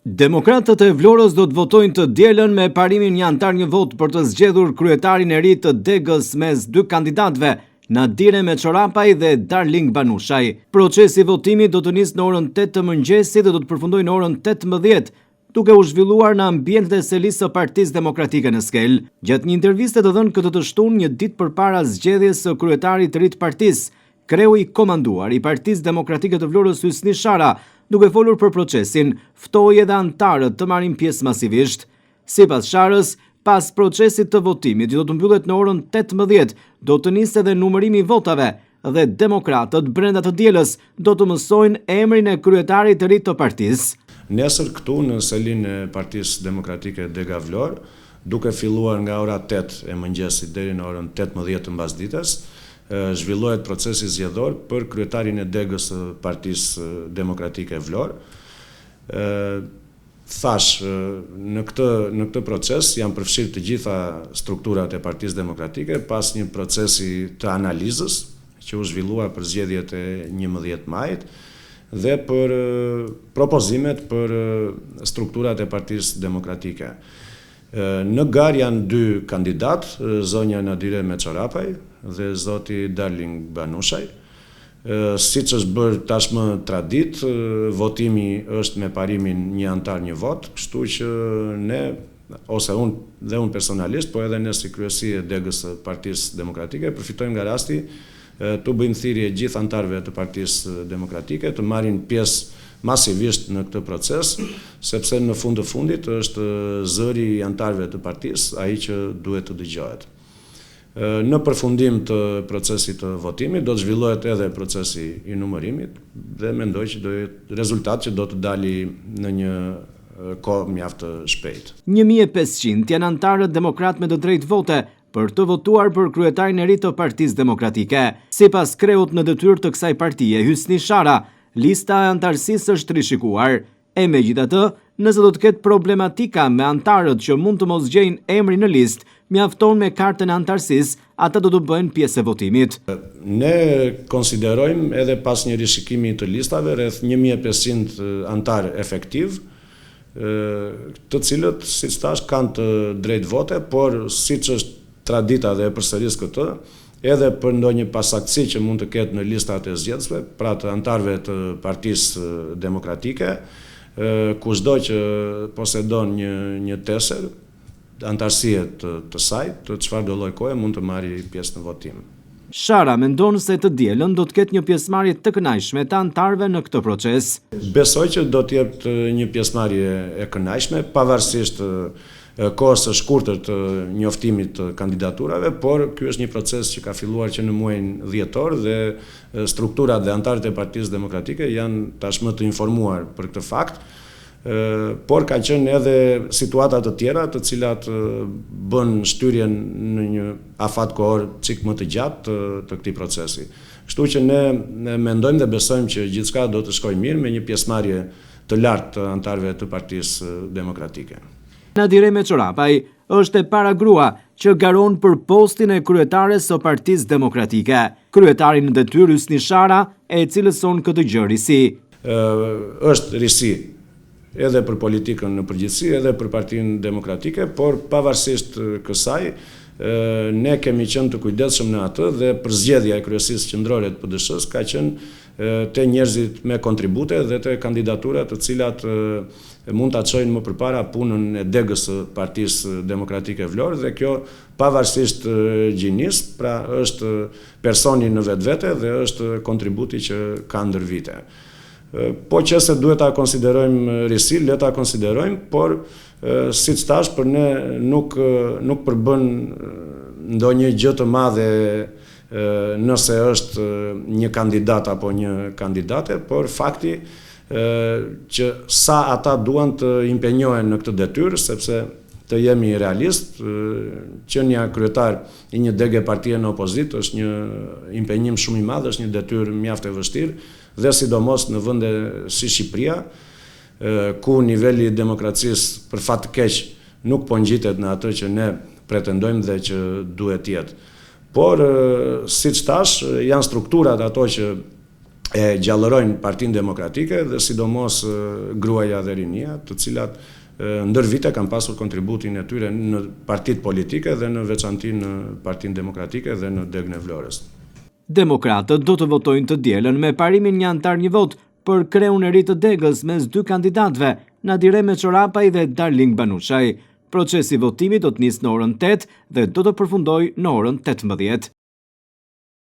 Demokratët e Vlorës do të votojnë të dielën me parimin një antar një vot për të zgjedhur kryetarin e ri të Degës mes dy kandidatëve, Nadire Meçorapaj dhe Darling Banushaj. Procesi votimi do të nisë në orën 8 të mëngjesit dhe do të përfundojë në orën 18, duke u zhvilluar në ambientet e selisë së Partisë Demokratike në Skel. Gjatë një interviste të dhënë këtë të shtunë një ditë përpara zgjedhjes së kryetarit të ri të partisë, kreu i komanduar i Partisë Demokratike të Vlorës Hysni Shara, duke folur për procesin, ftoi edhe antarët të marrin pjesë masivisht. Sipas Sharës, pas procesit të votimit që do të mbyllet në orën 18, do të nisë edhe numërimi i votave dhe demokratët brenda të dielës do të mësojnë emrin e kryetarit të ri të partisë. Nesër këtu në selin e Partisë Demokratike Dega Vlorë, duke filluar nga ora 8 e mëngjesit deri në orën 18 të mbasdites, zhvillohet procesi zgjedhor për kryetarin e Degës së Partisë Demokratike Vlorë. Thash, në këtë proces janë përfshirë të gjitha strukturat e Partisë Demokratike pas një procesi të analizës që u zhvillua për zgjedhjet e 11 majit dhe për propozimet për strukturat e Partisë Demokratike. Në garë janë dy kandidat, zonja Nadire Meçorapaj dhe zoti Darling Banushaj. Siç është bërë tashmë tradit, votimi është me parimin një antar një vot, kështu që ne, ose unë personalisht, po edhe ne si kryesi e Degës së Partisë Demokratike, përfitojmë nga rasti të bëjmë thirrje gjithë antarëve të Partisë Demokratike të marrin pjesë masivisht në këtë proces, sepse në fund të fundit është zëri i antarëve të partisë ai që duhet të dëgjohet. Në përfundim të procesit të votimit do të zhvillohet edhe procesi i numërimit dhe mendoj që do jetë rezultat që do të dali në një kohë mjaft të shpejtë. 1500 janë antarët demokrat me të drejtë vote për të votuar për kryetarin e ri të Partisë Demokratike. Sipas kreut në detyrë të kësaj partie, Hysni Shara, lista e antarësisë është rishikuar. E megjithatë, nëse do të ketë problematika me antarët që mund të mos gjejnë emrin në listë, mjafton me kartën e antarësisë, ata do të bëjnë pjesë e votimit. Ne konsiderojmë edhe pas një rishikimi të listave rreth 1500 antarë efektiv, të cilët, siç thash, kanë të drejtë vote, por siç është tradita dhe e përsëris këtë, edhe për ndonjë pasaktësi që mund të ketë në listat e zgjedhësve, pra të antarëve të Partisë Demokratike, kushdo që posedon një tesër, antarësie të saj, të çfarë do lloj kohe mund të marrë pjesë në votim. Shara mendon se të dielën do të ketë një pjesëmarrje të kënaqshme të antarëve në këtë proces. Besoj që do të jetë një pjesëmarrje e kënaqshme, pavarësisht kohës së shkurtër të njoftimit të kandidaturave, por ky është një proces që ka filluar që në muajin dhjetor dhe strukturat dhe antarët e Partisë Demokratike janë tashmë të informuar për këtë fakt, por ka qenë edhe situata të tjera të cilat bën shtyrjen në një afat kohor çik më të gjatë të këtij procesi. Kështu që ne mendojmë dhe besojmë që gjithçka do të shkojë mirë me një pjesëmarrje të lartë të antarëve të Partisë Demokratike. Nadire Meçorapaj është e para grua që garon për postin e kryetares së Partisë Demokratike. Kryetari në detyrë Hysni Shara e cilëson këtë gjë risi. Është risi edhe për politikën në përgjithësi, edhe për Partinë Demokratike, por pavarësisht kësaj, ne kemi qenë të kujdesshëm në atë dhe për zgjedhja e kryesisë qendrore të PD-s-së ka qenë te njerëzit me kontribute dhe te kandidaturat të cilat mund ta çojnë më përpara punën e Degës së Partisë Demokratike Vlorë dhe kjo pavarësisht gjinis, pra është personi në vetvete dhe është kontributi që ka ndër vite. Po që se duhet ta konsiderojmë risi, le ta konsiderojmë, por siç thash, për ne nuk përbën ndonjë gjë të madhe nëse është një kandidat apo një kandidate, por fakti që sa ata duan të impenjohen në këtë detyrë, sepse të jemi realist, qenia kryetar i një dege partie në opozit është një impenjim shumë i madh, është një detyrë mjaft e vështirë, dhe sidomos në vende si Shqipëria, ku niveli i demokracisë për fat të keq nuk po ngjitet në atë që ne pretendojmë dhe që duhet jetë. Por, siç thash, janë strukturat ato që e gjallërojnë Partinë Demokratike dhe sidomos gruaja dhe rinia, të cilat ndër vite kanë pasur kontributin e tyre në partitë politike dhe në veçanti në Partinë Demokratike dhe në Degën e Vlorës. Demokratët do të votojnë të dielën me parimin një antar një vot për kreun e ri të Degës mes dy kandidatëve, Nadire Meçorapaj dhe Darling Banushaj. Procesi i votimit do të nisë në orën 8 dhe do të përfundojë në orën 18.